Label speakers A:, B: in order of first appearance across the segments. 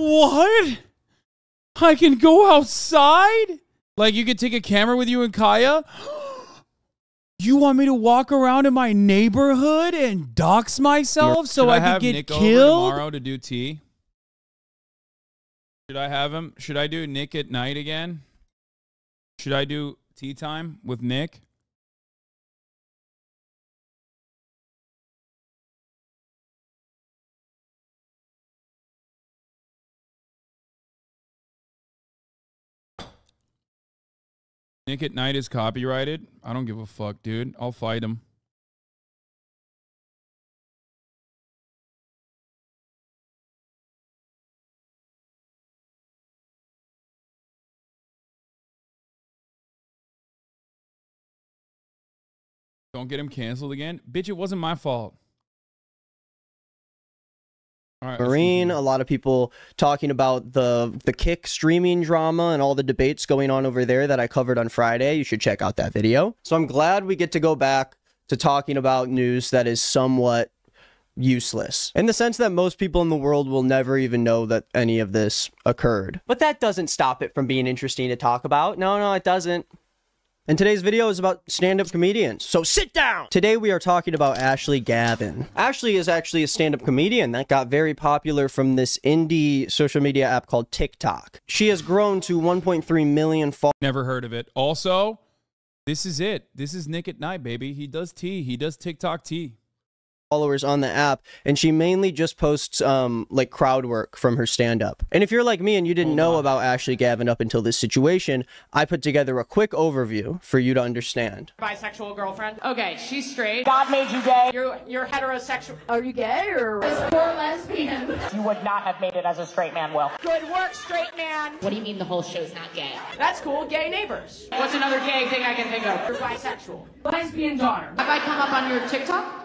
A: What? I can go outside? Like, you could take a camera with you and Kaya? You want me to walk around in my neighborhood and dox myself so I could get
B: Nick
A: killed?
B: Over tomorrow to do tea? Should I have him? Should I do Nick at night again? Should I do tea time with Nick? Nick at night is copyrighted. I don't give a fuck, dude. I'll fight him. Don't get him canceled again. Bitch, it wasn't my fault. All right,
C: Marine, a lot of people talking about the Kick streaming drama and all the debates going on over there that I covered on Friday. You should check out that video. So I'm glad we get to go back to talking about news that is somewhat useless, in the sense that most people in the world will never even know that any of this occurred. But that doesn't stop it from being interesting to talk about. No, it doesn't. And today's video is about stand-up comedians, so sit down! Today we are talking about Ashley Gavin. Ashley is actually a stand-up comedian that got very popular from this indie social media app called TikTok. She has grown to 1.3 million followers.
B: Never heard of it. Also, this is it. This is Nick at night, baby. He does tea. He does TikTok tea.
C: On the app, and she mainly just posts like crowd work from her stand-up. And if you're like me and you didn't know about Ashley Gavin up until this situation, I put together a quick overview for you to understand.
D: Bisexual girlfriend. Okay, she's straight. God made you gay. You're heterosexual. Are you gay or lesbian? You would not have made it as a straight man, Will. Good work, straight man.
E: What do you mean the whole show's not gay?
D: That's cool. Gay neighbors. What's another gay thing I can think of? You're bisexual. Lesbian daughter. Have I come up on your TikTok?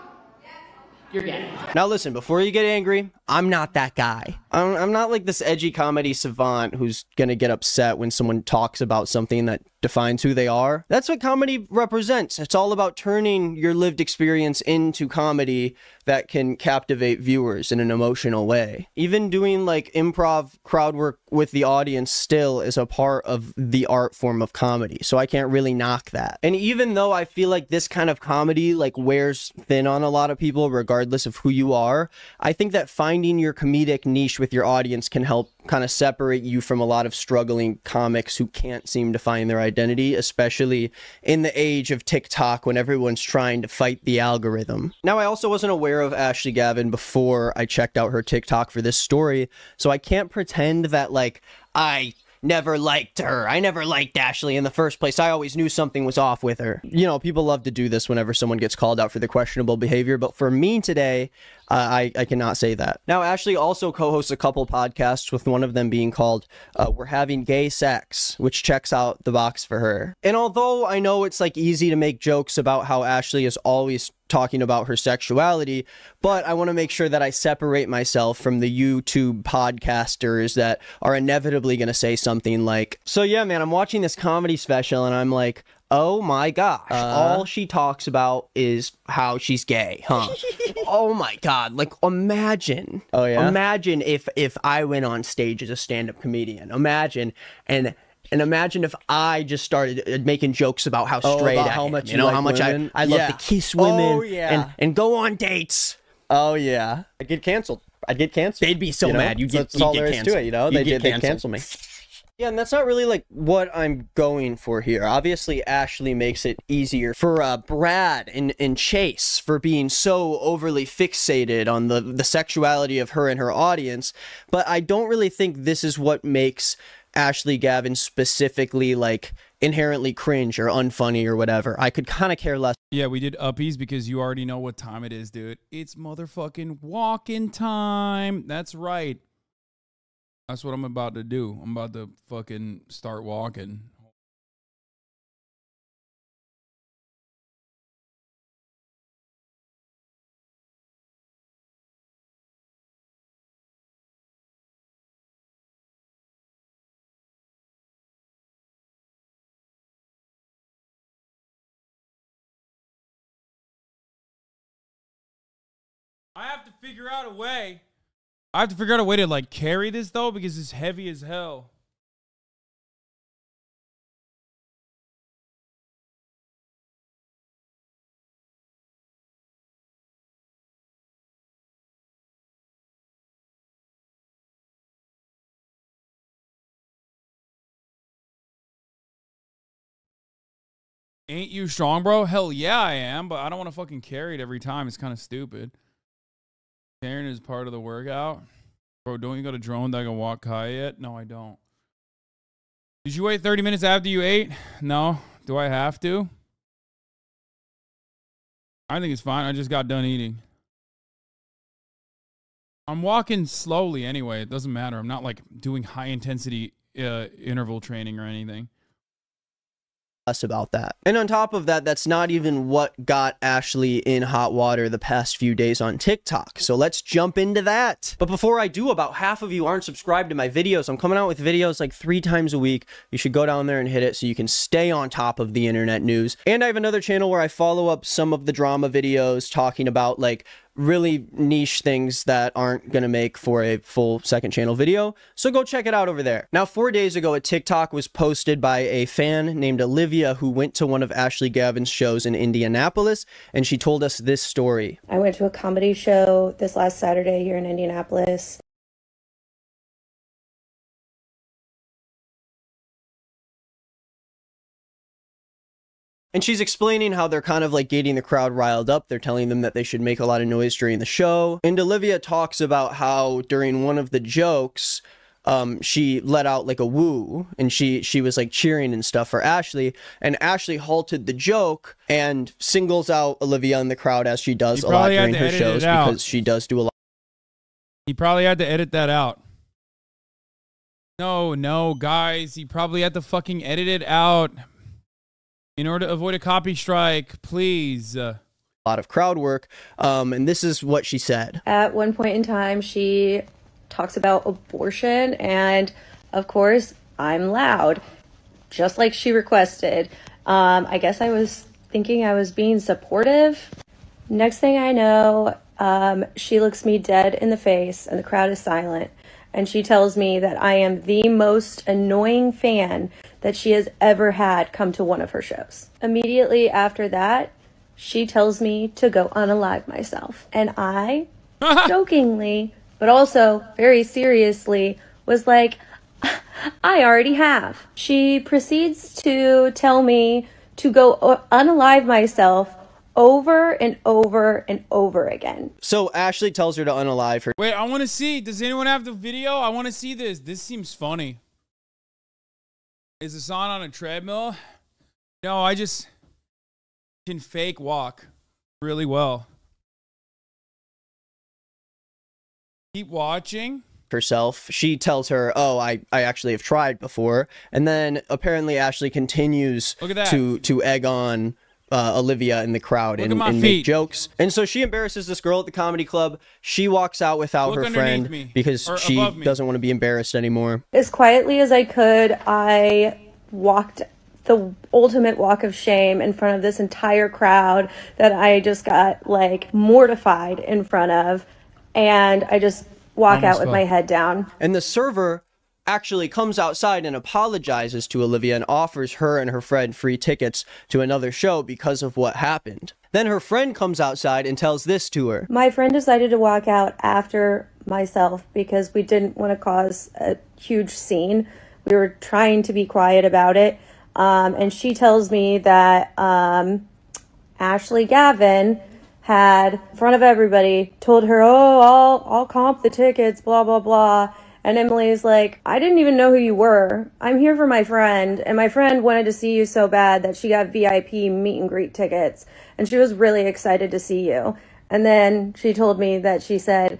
D: You're gay.
C: Now listen, before you get angry, I'm not that guy. I'm not like this edgy comedy savant who's gonna get upset when someone talks about something that defines who they are. That's what comedy represents. It's all about turning your lived experience into comedy that can captivate viewers in an emotional way. Even doing like improv crowd work with the audience still is a part of the art form of comedy, so I can't really knock that. And even though I feel like this kind of comedy like wears thin on a lot of people regardless of who you are, I think that finding your comedic niche with your audience can help kind of separate you from a lot of struggling comics who can't seem to find their identity, especially in the age of TikTok when everyone's trying to fight the algorithm. Now, I also wasn't aware of Ashley Gavin before I checked out her TikTok for this story, so I can't pretend that like I never liked her. I never liked Ashley in the first place. I always knew something was off with her. You know, people love to do this whenever someone gets called out for their questionable behavior, but for me today, I cannot say that. Now, Ashley also co-hosts a couple podcasts, with one of them being called We're Having Gay Sex, which checks out the box for her. And although I know it's like easy to make jokes about how Ashley is always talking about her sexuality, but I want to make sure that I separate myself from the YouTube podcasters that are inevitably going to say something like, so yeah, man, I'm watching this comedy special and I'm like, oh my gosh, all she talks about is how she's gay, huh? Oh my god, like imagine. Oh yeah? Imagine if I went on stage as a stand-up comedian. Imagine, and imagine if I just started making jokes about how straight I am, you know, how much I love to kiss women and go on dates. Oh yeah. I'd get canceled. They'd be so mad. You'd get canceled. To it, you know? They'd cancel me. Yeah, and that's not really like what I'm going for here. Obviously, Ashley makes it easier for Brad and Chase for being so overly fixated on the sexuality of her and her audience, but I don't really think this is what makes Ashley Gavin specifically like inherently cringe or unfunny or whatever. I could kind of care less.
B: Yeah, we did uppies because you already know what time it is, dude. It's motherfucking walking time. That's right. That's what I'm about to do. I'm about to fucking start walking. I have to figure out a way. I have to figure out a way to like carry this though because it's heavy as hell. Ain't you strong, bro? Hell yeah, I am, but I don't want to fucking carry it every time. It's kind of stupid. Carrying is part of the workout. Bro, don't you got a drone that can walk high yet? No, I don't. Did you wait 30 minutes after you ate? No. Do I have to? I think it's fine. I just got done eating. I'm walking slowly anyway. It doesn't matter. I'm not like doing high intensity interval training or anything.
C: Us about that. And on top of that, that's not even what got Ashley in hot water the past few days on TikTok. So let's jump into that. But before I do, about half of you aren't subscribed to my videos. I'm coming out with videos like 3 times a week. You should go down there and hit it so you can stay on top of the internet news. And I have another channel where I follow up some of the drama videos talking about like really niche things that aren't gonna make for a full second channel video, so go check it out over there. Now, 4 days ago, a TikTok was posted by a fan named Olivia who went to one of Ashley Gavin's shows in Indianapolis, and she told us this story.
E: I went to a comedy show this last Saturday here in Indianapolis.
C: And she's explaining how they're kind of like getting the crowd riled up. They're telling them that they should make a lot of noise during the show. And Olivia talks about how during one of the jokes, she let out like a woo, and she was like cheering and stuff for Ashley. And Ashley halted the joke and singles out Olivia in the crowd, as she does a lot during her shows, because she does do a lot.
B: He probably had to edit that out. No, guys. He probably had to fucking edit it out. In order to avoid a copy strike, please. A
C: lot of crowd work. And this is what she said.
E: At one point in time, she talks about abortion. And of course, I'm loud, just like she requested. I guess I was thinking I was being supportive. Next thing I know, she looks me dead in the face and the crowd is silent. And she tells me that I am the most annoying fan that she has ever had come to one of her shows. Immediately after that, she tells me to go unalive myself. And I, jokingly, but also very seriously, was like, I already have. She proceeds to tell me to go unalive myself over and over and over again.
C: So Ashley tells her to unalive her.
B: Wait, I want to see. Does anyone have the video? I want to see this. This seems funny. Is Hasan on a treadmill? No, I just can fake walk really well. Keep watching.
C: Herself. She tells her, oh, I actually have tried before. And then apparently Ashley continues to egg on Olivia in the crowd and make jokes. And so she embarrasses this girl at the comedy club. She walks out without her friend because she doesn't want to be embarrassed anymore.
E: As quietly as I could, I walked the ultimate walk of shame in front of this entire crowd that I just got like mortified in front of. And I just walk out with my head down.
C: And the server actually comes outside and apologizes to Olivia and offers her and her friend free tickets to another show because of what happened. Then her friend comes outside and tells this to her.
E: My friend decided to walk out after myself because we didn't want to cause a huge scene. We were trying to be quiet about it. And she tells me that Ashley Gavin had, in front of everybody, told her, oh, I'll comp the tickets, blah, blah, blah. And Emily's like, I didn't even know who you were. I'm here for my friend. And my friend wanted to see you so bad that she got VIP meet and greet tickets. And she was really excited to see you. And then she told me that she said,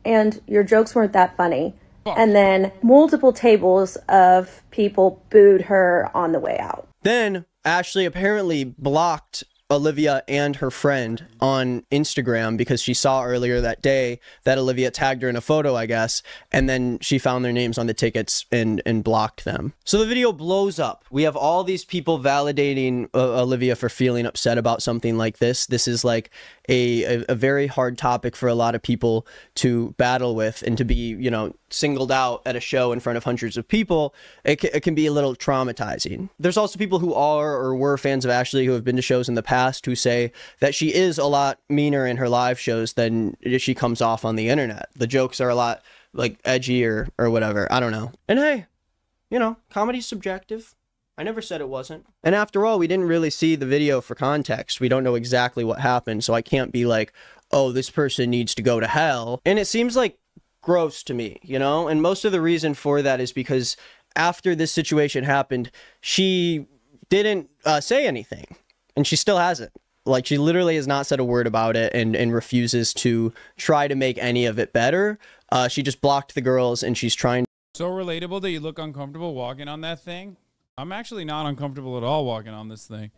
E: and your jokes weren't that funny. And then multiple tables of people booed her on the way out.
C: Then Ashley apparently blocked Olivia and her friend on Instagram because she saw earlier that day that Olivia tagged her in a photo, I guess, and then she found their names on the tickets and blocked them. So the video blows up. We have all these people validating Olivia for feeling upset about something like this. This is like a very hard topic for a lot of people to battle with, and to be, you know, singled out at a show in front of hundreds of people, it can be a little traumatizing. There's also people who are or were fans of Ashley who have been to shows in the past who say that she is a lot meaner in her live shows than she comes off on the internet. The jokes are a lot like edgy or whatever. I don't know. And hey, you know, comedy's subjective. I never said it wasn't. And after all, we didn't really see the video for context. We don't know exactly what happened, so I can't be like, oh, this person needs to go to hell. And it seems like gross to me, you know? And most of the reason for that is because after this situation happened, she didn't say anything. And she still hasn't. Like, she literally has not said a word about it and refuses to try to make any of it better. She just blocked the girls, and she's trying.
B: So relatable that you look uncomfortable walking on that thing. I'm actually not uncomfortable at all walking on this thing.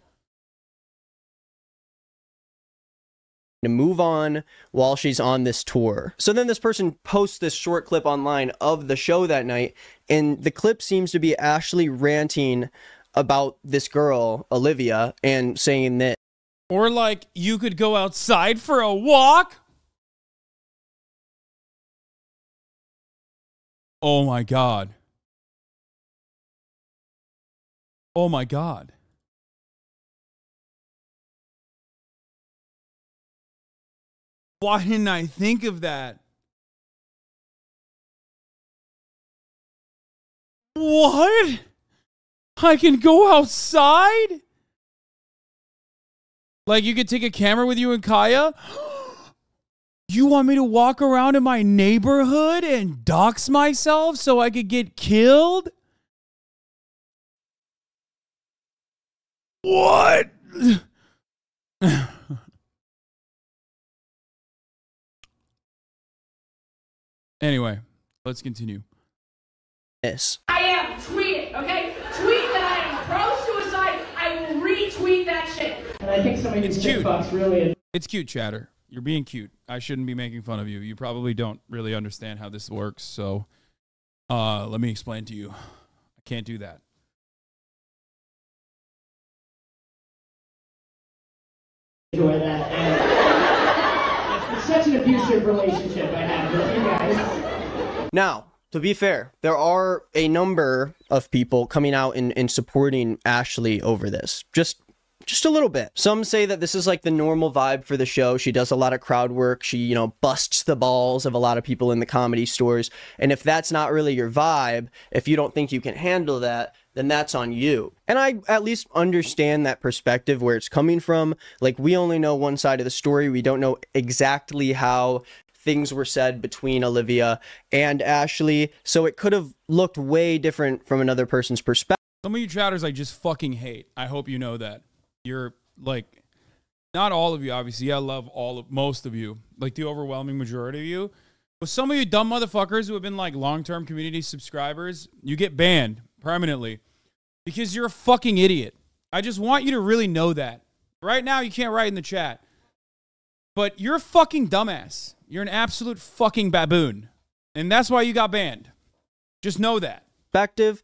C: To move on while she's on this tour. So then this person posts this short clip online of the show that night, and the clip seems to be Ashley ranting about this girl, Olivia, and saying that.
B: Or like, you could go outside for a walk? Oh my God. Oh my God. Why didn't I think of that? What? I can go outside? Like, you could take a camera with you and Kaya? You want me to walk around in my neighborhood and dox myself so I could get killed? What? Anyway, let's continue.
C: Yes.
D: I am. Tweet it, okay? Tweet that I am pro-suicide. I will retweet that shit. And I think some of
B: It's
D: these
B: cute.
D: TikToks really.
B: It's cute, chatter. You're being cute. I shouldn't be making fun of you. You probably don't really understand how this works, so let me explain to you. I can't do that.
D: Enjoy that. And it's such an abusive relationship I have with you guys.
C: Now, to be fair, there are a number of people coming out and supporting Ashley over this. Just a little bit. Some say that this is like the normal vibe for the show. She does a lot of crowd work. She, you know, busts the balls of a lot of people in the comedy stores. And if that's not really your vibe, if you don't think you can handle that, then that's on you. And I at least understand that perspective, where it's coming from. Like, we only know one side of the story. We don't know exactly how things were said between Olivia and Ashley. So it could have looked way different from another person's perspective.
B: Some of you chatters I just fucking hate. I hope you know that. You're like, not all of you, obviously. I love most of you, like the overwhelming majority of you. But some of you dumb motherfuckers who have been like long-term community subscribers, you get banned permanently because you're a fucking idiot. I just want you to really know that. Right now, you can't write in the chat, but you're a fucking dumbass. You're an absolute fucking baboon. And that's why you got banned. Just know that.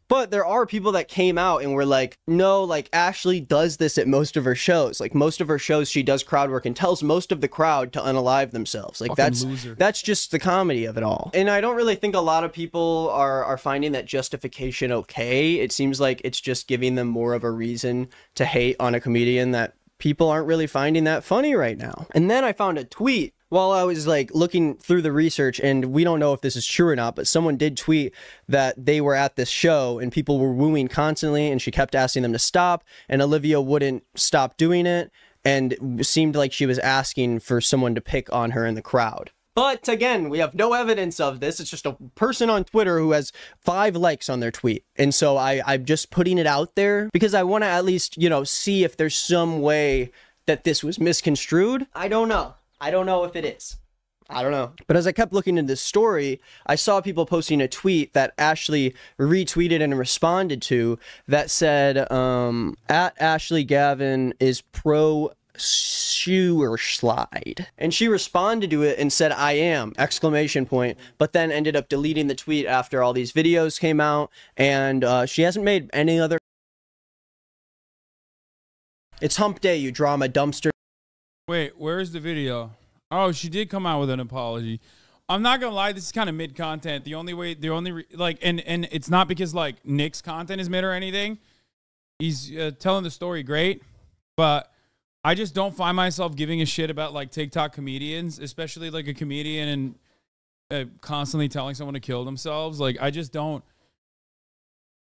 C: But there are people that came out and were like, no, like, Ashley does this at most of her shows. Like, most of her shows, she does crowd work and tells most of the crowd to unalive themselves. Like, that's just the comedy of it all. And I don't really think a lot of people are finding that justification okay. It seems like it's just giving them more of a reason to hate on a comedian that people aren't really finding that funny right now. And then I found a tweet while I was like looking through the research, and we don't know if this is true or not, but someone did tweet that they were at this show and people were wooing constantly, and she kept asking them to stop, and Olivia wouldn't stop doing it, and it seemed like she was asking for someone to pick on her in the crowd. But again, we have no evidence of this. It's just a person on Twitter who has 5 likes on their tweet. And so I'm just putting it out there because I want to at least, you know, see if there's some way that this was misconstrued. I don't know. I don't know if it is. I don't know. But as I kept looking into this story, I saw people posting a tweet that Ashley retweeted and responded to that said, at Ashley Gavin is pro sewer slide. And she responded to it and said, I am, exclamation point, but then ended up deleting the tweet after all these videos came out, and she hasn't made any other. It's hump day, you drama dumpster.
B: Wait, where's the video? Oh, she did come out with an apology. I'm not gonna lie, this is kind of mid content. And it's not because like Nick's content is mid or anything. He's telling the story great, but I just don't find myself giving a shit about like TikTok comedians, especially like a comedian and constantly telling someone to kill themselves. Like I just don't.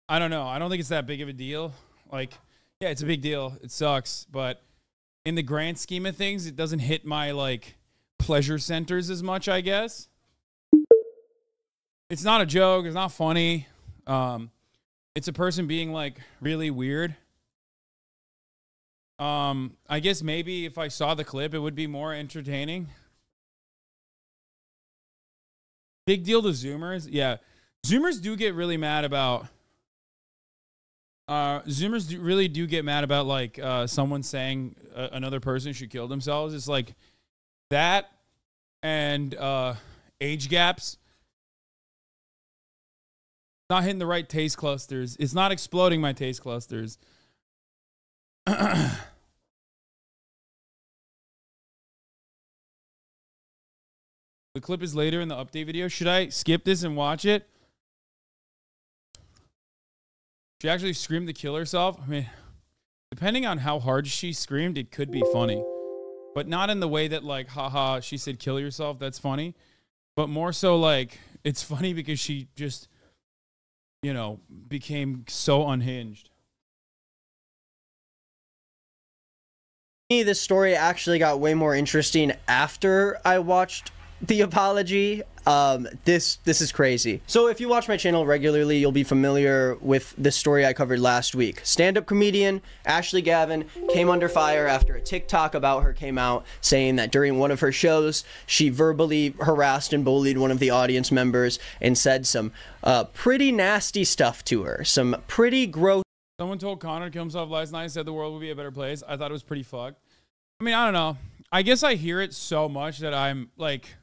B: I don't know. I don't think it's that big of a deal. Like, yeah, it's a big deal. It sucks, but in the grand scheme of things, it doesn't hit my like pleasure centers as much, I guess. It's not a joke. It's not funny. It's a person being like really weird. I guess maybe if I saw the clip, it would be more entertaining. Big deal to Zoomers. Yeah. Zoomers do get really mad about, really do get mad about like, someone saying another person should kill themselves. It's like that and, age gaps. Not hitting the right taste clusters. It's not exploding my taste clusters. The clip is later in the update video. Should I skip this and watch it? She actually screamed to kill herself. I mean, depending on how hard she screamed, it could be funny. But not in the way that like, haha, she said kill yourself. That's funny. But more so like, it's funny because she just, you know, became so unhinged.
C: This story actually got way more interesting after I watched the apology. This is crazy. So if you watch my channel regularly, you'll be familiar with the story I covered last week. Stand-up comedian Ashley Gavin came under fire after a TikTok about her came out saying that during one of her shows, she verbally harassed and bullied one of the audience members and said some pretty nasty stuff to her. Some pretty gross.
B: Someone told Connor to kill himself last night and said the world would be a better place. I thought it was pretty fucked. I mean, I don't know. I guess I hear it so much that I'm like,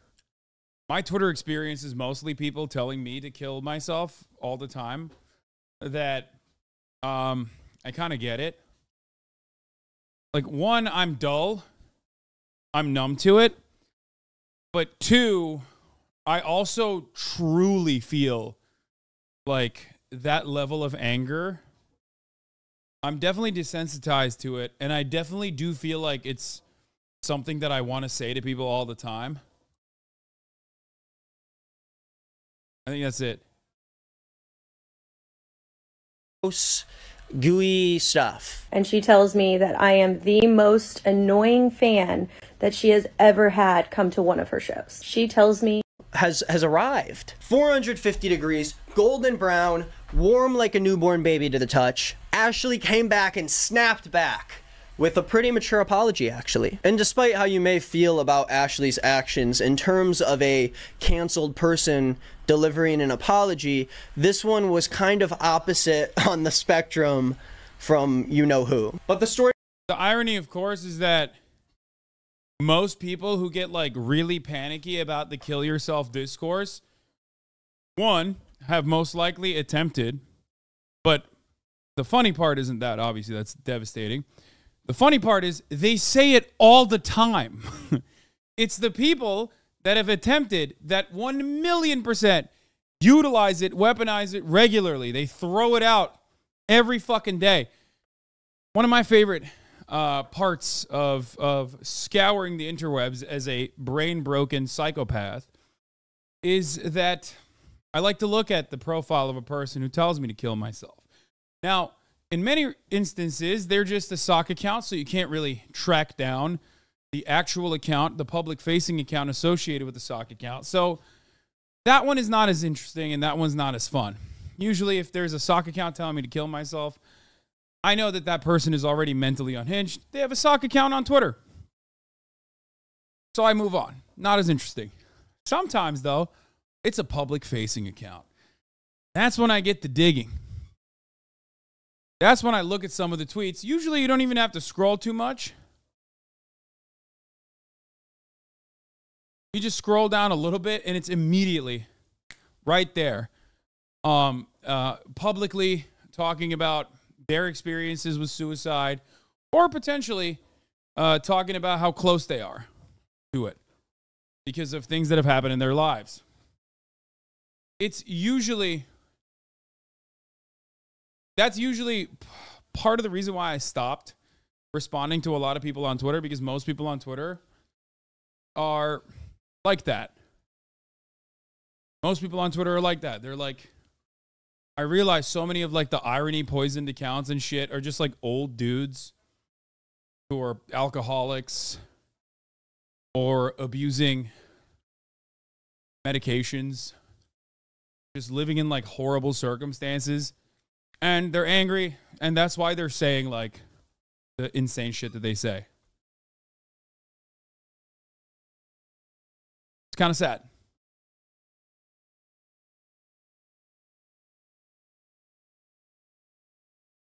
B: my Twitter experience is mostly people telling me to kill myself all the time that I kind of get it. Like, one, I'm dull. I'm numb to it. But two, I also truly feel like that level of anger. I'm definitely desensitized to it. And I definitely do feel like it's something that I want to say to people all the time. I think that's it.
C: Gross, gooey stuff.
E: And she tells me that I am the most annoying fan that she has ever had come to one of her shows. She tells me
C: has arrived. 450 degrees, golden brown, warm like a newborn baby to the touch. Ashley came back and snapped back with a pretty mature apology, actually. And despite how you may feel about Ashley's actions in terms of a canceled person delivering an apology, this one was kind of opposite on the spectrum from you-know-who. But the story...
B: The irony, of course, is that most people who get, like, really panicky about the kill yourself discourse, one, have most likely attempted, but the funny part isn't that, obviously, that's devastating. The funny part is they say it all the time. It's the people that have attempted that 1,000,000% utilize it, weaponize it regularly. They throw it out every fucking day. One of my favorite parts of scouring the interwebs as a brain-broken psychopath is that I like to look at the profile of a person who tells me to kill myself. Now, in many instances, they're just a sock account, so you can't really track down the actual account, the public-facing account associated with the sock account. So that one is not as interesting, and that one's not as fun. Usually, if there's a sock account telling me to kill myself, I know that that person is already mentally unhinged. They have a sock account on Twitter. So I move on. Not as interesting. Sometimes, though, it's a public-facing account. That's when I get the digging. That's when I look at some of the tweets. Usually you don't even have to scroll too much. You just scroll down a little bit and it's immediately right there. Publicly talking about their experiences with suicide, or potentially talking about how close they are to it because of things that have happened in their lives. That's usually part of the reason why I stopped responding to a lot of people on Twitter, because most people on Twitter are like that. Most people on Twitter are like that. They're like, I realize so many of like the irony poisoned accounts and shit are just like old dudes who are alcoholics or abusing medications, just living in like horrible circumstances, and they're angry, and that's why they're saying like the insane shit that they say. It's kind of sad.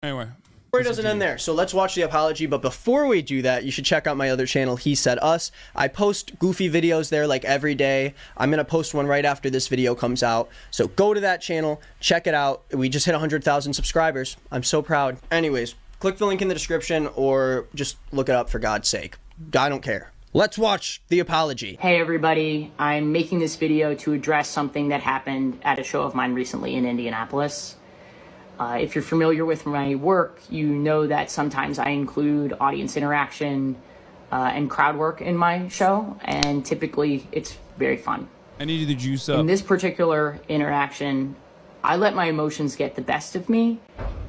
B: Anyway.
C: Story doesn't end there, so let's watch the apology. But before we do that, you should check out my other channel, He Said Us. I post goofy videos there like every day. I'm gonna post one right after this video comes out, so go to that channel, check it out. We just hit 100,000 subscribers. I'm so proud. Anyways, click the link in the description or just look it up, for God's sake. I don't care. Let's watch the apology.
D: Hey everybody, I'm making this video to address something that happened at a show of mine recently in Indianapolis. If you're familiar with my work, you know that sometimes I include audience interaction and crowd work in my show, and typically it's very fun.
B: I needed the juice up.
D: In this particular interaction, I let my emotions get the best of me,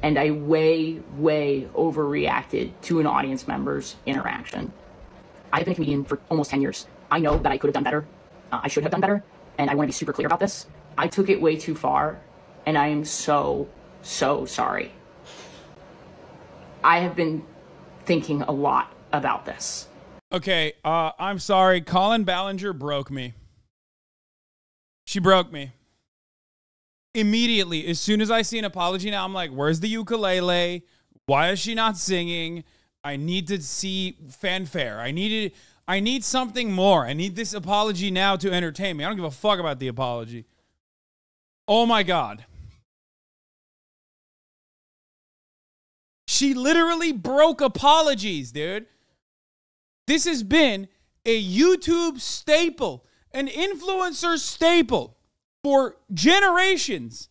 D: and I way overreacted to an audience member's interaction. I've been a comedian for almost 10 years. I know that I could have done better. I should have done better, and I want to be super clear about this. I took it way too far, and I am so sorry. I have been thinking a lot about this.
B: Okay, I'm sorry. Colin Ballinger broke me. She broke me. Immediately, as soon as I see an apology now, I'm like, where's the ukulele? Why is she not singing? I need to see fanfare. I need something more. I need this apology now to entertain me. I don't give a fuck about the apology. Oh my God. She literally broke apologies, dude. This has been a YouTube staple, an influencer staple for generations.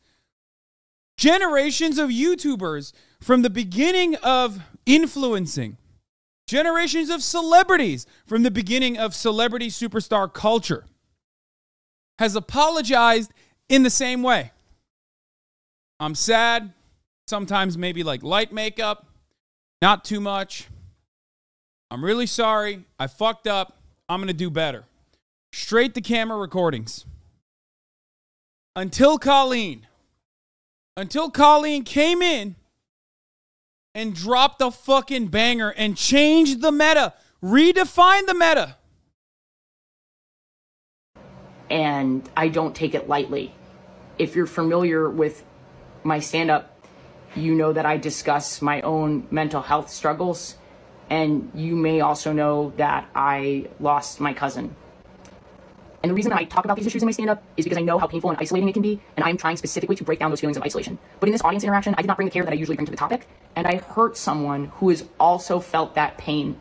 B: Generations of YouTubers from the beginning of influencing. Generations of celebrities from the beginning of celebrity superstar culture has apologized in the same way. I'm sad. Sometimes maybe like light makeup, not too much. I'm really sorry. I fucked up. I'm going to do better. Straight to camera recordings. Until Colleen came in and dropped the fucking banger and changed the meta, redefined the meta.
D: And I don't take it lightly. If you're familiar with my stand-up, you know that I discuss my own mental health struggles, and you may also know that I lost my cousin. And the reason I talk about these issues in my stand-up is because I know how painful and isolating it can be, and I am trying specifically to break down those feelings of isolation. But in this audience interaction, I did not bring the care that I usually bring to the topic, and I hurt someone who has also felt that pain.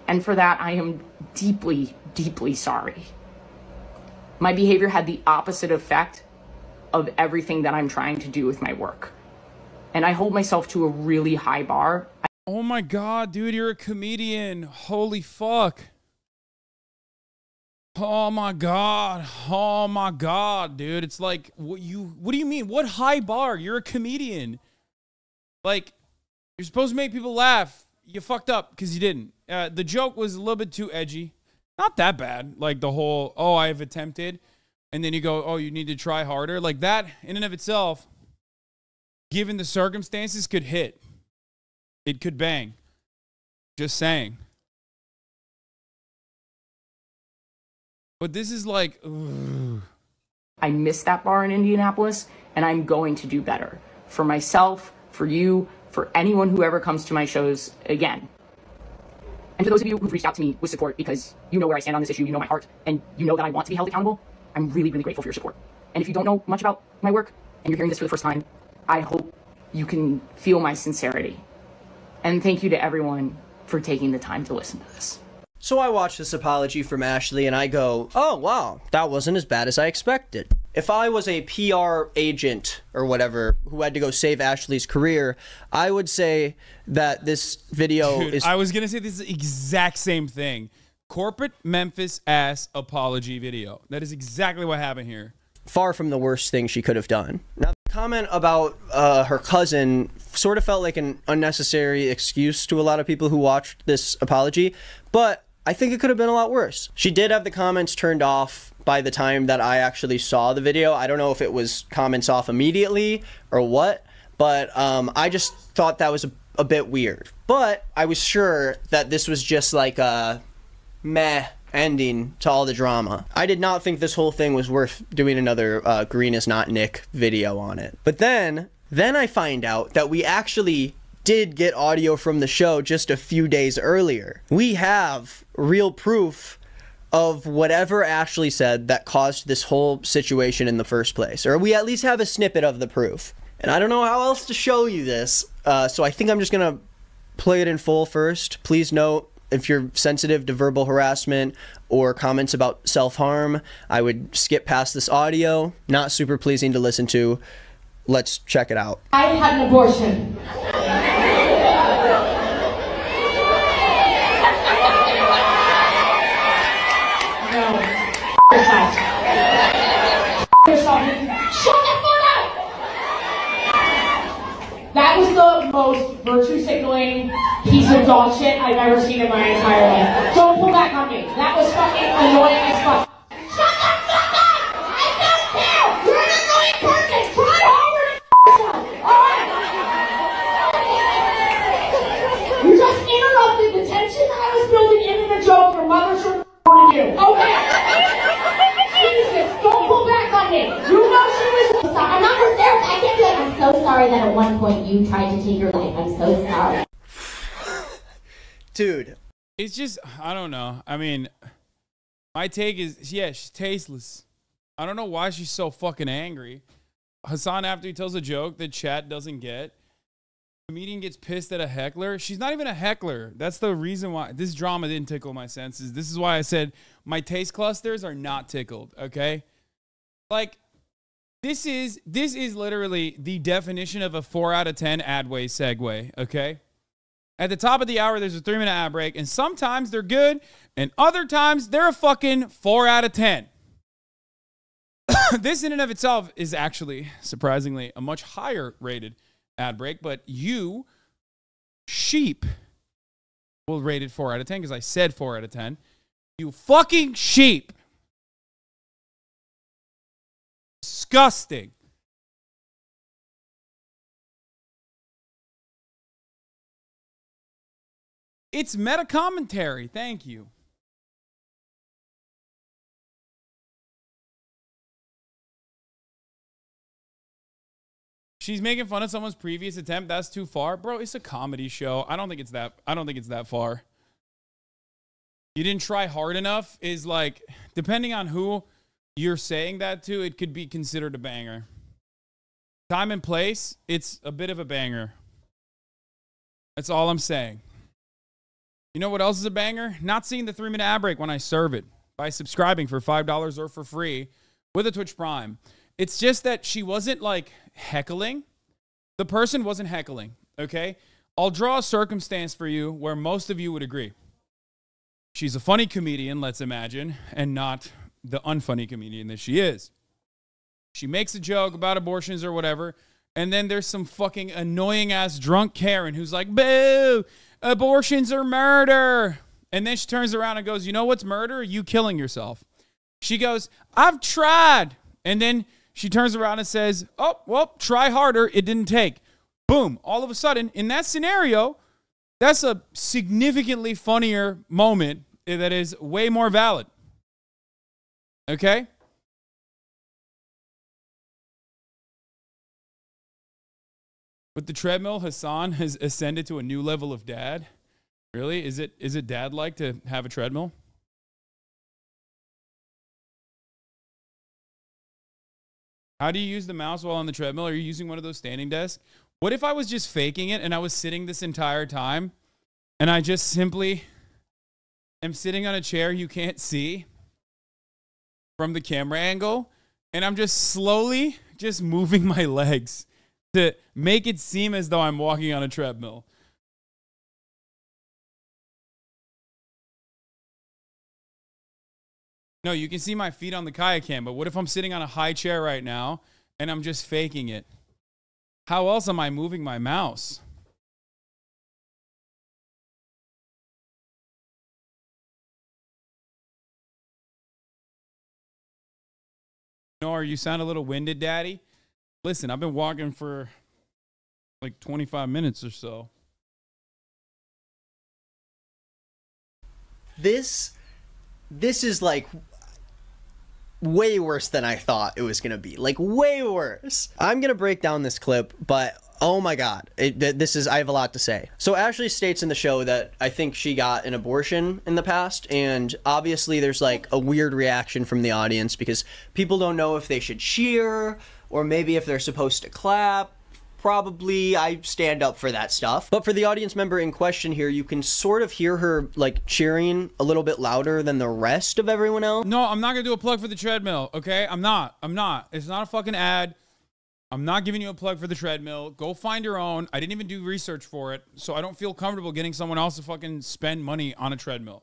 D: And for that, I am deeply sorry. My behavior had the opposite effect of everything that I'm trying to do with my work. And I hold myself to a really high bar.
B: Oh my God, dude, you're a comedian. Holy fuck. Oh my God. Oh my God, dude. It's like, what do you mean? What high bar? You're a comedian. Like, you're supposed to make people laugh. You fucked up because you didn't. The joke was a little bit too edgy. Not that bad. Like the whole, oh, I've attempted. And then you go, oh, you need to try harder. Like that in and of itself, given the circumstances, could hit. It could bang. Just saying. But this is like, ugh.
D: I missed that bar in Indianapolis, and I'm going to do better. For myself, for you, for anyone who ever comes to my shows again. And for those of you who've reached out to me with support because you know where I stand on this issue, you know my heart, and you know that I want to be held accountable, I'm really, really grateful for your support. And if you don't know much about my work and you're hearing this for the first time, I hope you can feel my sincerity. And thank you to everyone for taking the time to listen to this.
C: So I watch this apology from Ashley and I go, oh wow, that wasn't as bad as I expected. If I was a PR agent or whatever who had to go save Ashley's career, I would say that this video is...
B: I was going to say this exact same thing. Corporate Memphis ass apology video. That is exactly what happened here.
C: Far from the worst thing she could have done. Now, the comment about her cousin sort of felt like an unnecessary excuse to a lot of people who watched this apology, but I think it could have been a lot worse. She did have the comments turned off by the time that I actually saw the video. I don't know if it was comments off immediately or what, but I just thought that was a bit weird. But I was sure that this was just like a meh ending to all the drama. I did not think this whole thing was worth doing another Green is Not Nick video on it. But then I find out that we actually did get audio from the show just a few days earlier. We have real proof of whatever Ashley said that caused this whole situation in the first place. Or we at least have a snippet of the proof. And I don't know how else to show you this, so I think I'm just gonna play it in full first. Please note, if you're sensitive to verbal harassment or comments about self-harm, I would skip past this audio. Not super pleasing to listen to. Let's check it out.
F: I had an abortion. Shut the fuck up! That was the most virtue signaling piece of dog shit I've ever seen in my entire life. Don't pull back on me. That was fucking annoying as fuck. Shut the fuck up! I don't care! You're an annoying person! Try harder to yourself! Alright? You just interrupted the tension that I was building into the joke your mother should have you. Okay? Jesus, don't pull back on me. You know she was... I'm not her therapist. I can't be like, I'm so sorry that at one point you tried to take your life. I'm so sorry.
C: Dude.
B: It's just, I don't know. I mean, my take is, yeah, she's tasteless. I don't know why she's so fucking angry. Hasan, after he tells a joke that chat doesn't get, comedian gets pissed at a heckler. She's not even a heckler. That's the reason why this drama didn't tickle my senses. This is why I said my taste clusters are not tickled, okay? Like, this is literally the definition of a 4 out of 10 adway segue, okay? At the top of the hour, there's a 3-minute ad break, and sometimes they're good, and other times they're a fucking 4 out of 10. This in and of itself is actually, surprisingly, a much higher rated ad break, but you, sheep, will rate it 4 out of 10 because I said 4 out of 10. You fucking sheep. Disgusting. It's meta commentary. Thank you. She's making fun of someone's previous attempt. That's too far. Bro, it's a comedy show. I don't think it's that far. You didn't try hard enough is like, depending on who you're saying that to, it could be considered a banger. Time and place, it's a bit of a banger. That's all I'm saying. You know what else is a banger? Not seeing the 3-minute ad break when I serve it by subscribing for $5 or for free with a Twitch Prime. It's just that she wasn't like heckling. The person wasn't heckling, okay? I'll draw a circumstance for you where most of you would agree. She's a funny comedian, let's imagine, and not the unfunny comedian that she is. She makes a joke about abortions or whatever, and then there's some fucking annoying-ass drunk Karen who's like, boo, abortions are murder. And then she turns around and goes, you know what's murder? You killing yourself. She goes, I've tried. And then she turns around and says, oh, well, try harder. It didn't take. Boom. All of a sudden, in that scenario, that's a significantly funnier moment that is way more valid. Okay? With the treadmill, Hasan has ascended to a new level of dad. Really? Is it dad like to have a treadmill? How do you use the mouse while on the treadmill? Are you using one of those standing desks? What if I was just faking it and I was sitting this entire time and I just simply am sitting on a chair you can't see from the camera angle and I'm just slowly just moving my legs to make it seem as though I'm walking on a treadmill? No, you can see my feet on the kayak cam, but what if I'm sitting on a high chair right now and I'm just faking it? How else am I moving my mouse? Nor, you sound a little winded, Daddy. Listen, I've been walking for like 25 minutes or so.
C: This is like way worse than I thought it was gonna be. Like, way worse. I'm gonna break down this clip, but oh my god, I have a lot to say. So Ashley states in the show that I think she got an abortion in the past, and obviously there's like a weird reaction from the audience because people don't know if they should cheer or maybe if they're supposed to clap. Probably I stand up for that stuff. But for the audience member in question here, you can sort of hear her like cheering a little bit louder than the rest of everyone else.
B: No, I'm not gonna do a plug for the treadmill, okay? I'm not. It's not a fucking ad. I'm not giving you a plug for the treadmill. Go find your own. I didn't even do research for it, so I don't feel comfortable getting someone else to fucking spend money on a treadmill.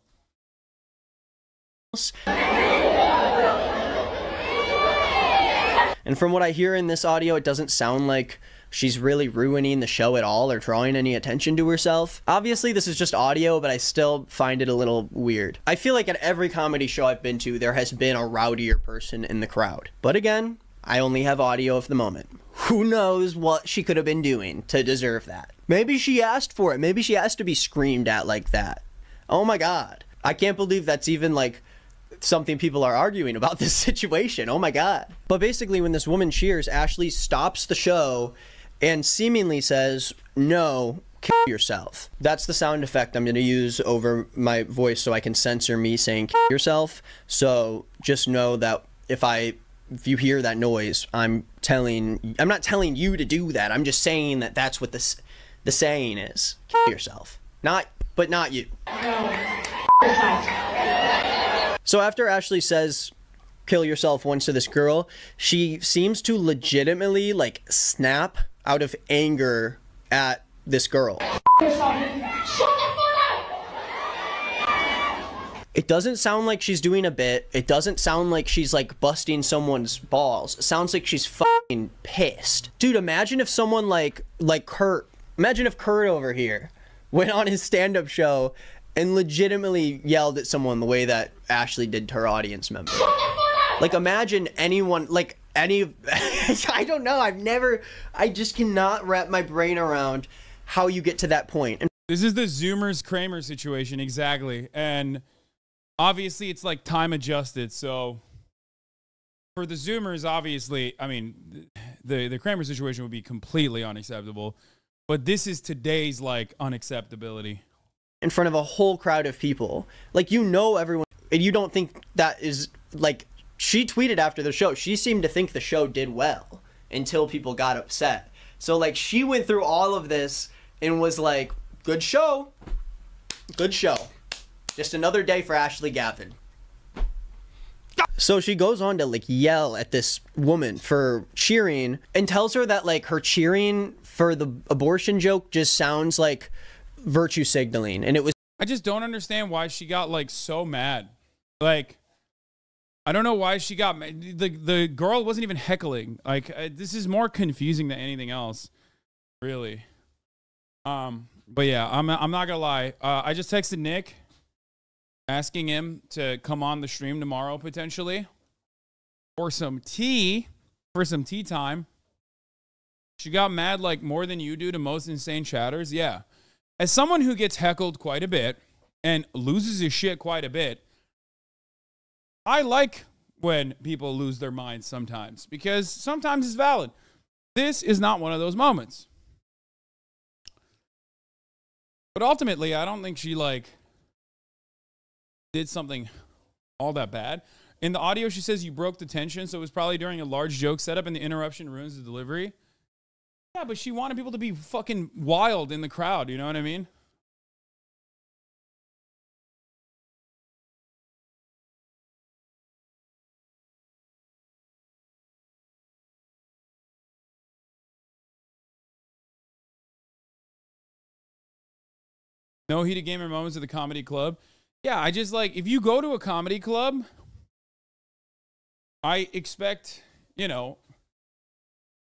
C: And from what I hear in this audio, it doesn't sound like she's really ruining the show at all or drawing any attention to herself. Obviously, this is just audio, but I still find it a little weird. I feel like at every comedy show I've been to, there has been a rowdier person in the crowd. But again, I only have audio of the moment. Who knows what she could have been doing to deserve that? Maybe she asked for it. Maybe she asked to be screamed at like that. Oh my god. I can't believe that's even like something people are arguing about this situation. Oh my god. But basically, when this woman cheers, Ashley stops the show and seemingly says, "No, kill yourself." That's the sound effect I'm going to use over my voice so I can censor me saying kill yourself. So just know that if you hear that noise, I'm not telling you to do that. I'm just saying that that's what the saying is. Kill yourself. Not you. So after Ashley says kill yourself once to this girl, she seems to legitimately like snap out of anger at this girl. It doesn't sound like she's doing a bit. It doesn't sound like she's like busting someone's balls. It sounds like she's fucking pissed. Dude, imagine if someone like Kurt, imagine if Kurt over here went on his stand-up show and legitimately yelled at someone the way that Ashley did to her audience member. Like, imagine anyone, like any, I don't know, I just cannot wrap my brain around how you get to that point.
B: This is the Zoomers Kramer situation, exactly. And obviously it's like time adjusted. So for the Zoomers, obviously, I mean, the Kramer situation would be completely unacceptable. But this is today's like unacceptability.
C: In front of a whole crowd of people. Like, you know everyone, and you don't think that is, like, she tweeted after the show, she seemed to think the show did well until people got upset. So, like, she went through all of this and was like, good show. Good show. Just another day for Ashley Gavin. So she goes on to, like, yell at this woman for cheering and tells her that, like, her cheering for the abortion joke just sounds like virtue signaling. And it was,
B: I just don't understand why she got like so mad. Like, I don't know why she got mad. The girl wasn't even heckling. Like, this is more confusing than anything else, really. But yeah, I'm not gonna lie. I just texted Nick asking him to come on the stream tomorrow potentially for some tea time. She got mad like more than you do to most insane chatters. Yeah. As someone who gets heckled quite a bit and loses his shit quite a bit, I like when people lose their minds sometimes because sometimes it's valid. This is not one of those moments. But ultimately, I don't think she like did something all that bad. In the audio, she says you broke the tension, so it was probably during a large joke setup and the interruption ruins the delivery. Yeah, but she wanted people to be fucking wild in the crowd, you know what I mean? No heated gamer moments at the comedy club. Yeah, I just like, if you go to a comedy club, I expect, you know,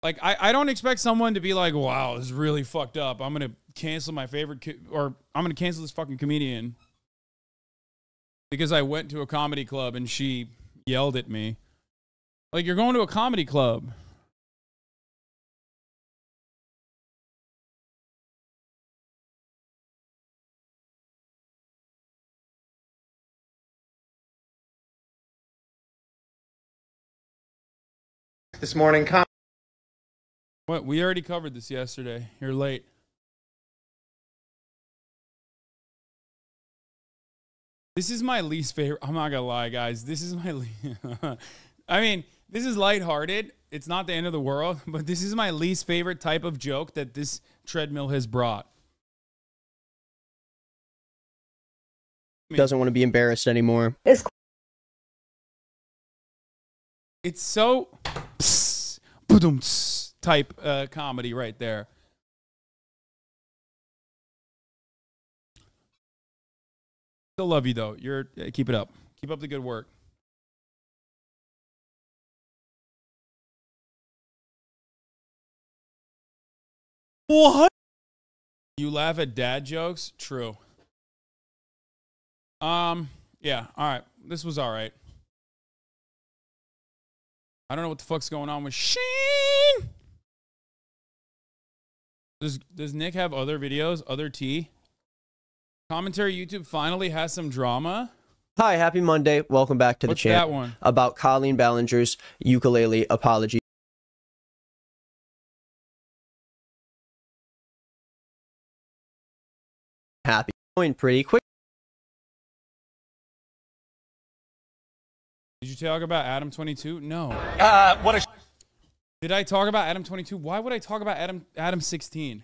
B: like, I don't expect someone to be like, wow, this is really fucked up. I'm going to cancel my favorite, or I'm going to cancel this fucking comedian because I went to a comedy club and she yelled at me. Like, you're going to a comedy club.
G: This morning,
B: What? We already covered this yesterday. You're late. This is my least favorite. I'm not gonna lie, guys. This is my I mean, this is lighthearted. It's not the end of the world, but this is my least favorite type of joke that this treadmill has brought.
C: Doesn't want to be embarrassed anymore.
B: It's so type comedy right there. Still love you though. Keep it up. Keep up the good work. What? You laugh at dad jokes? True. Yeah. All right. This was all right. I don't know what the fuck's going on with Sheen. Does Nick have other videos? Other tea? Commentary YouTube finally has some drama.
C: Hi, happy Monday. Welcome back to the channel.
B: What's that one?
C: About Colleen Ballinger's ukulele apology. Happy. Going pretty quick.
B: Did you talk about Adam 22? No.
G: what a
B: Did I talk about Adam 22? Why would I talk about Adam 16?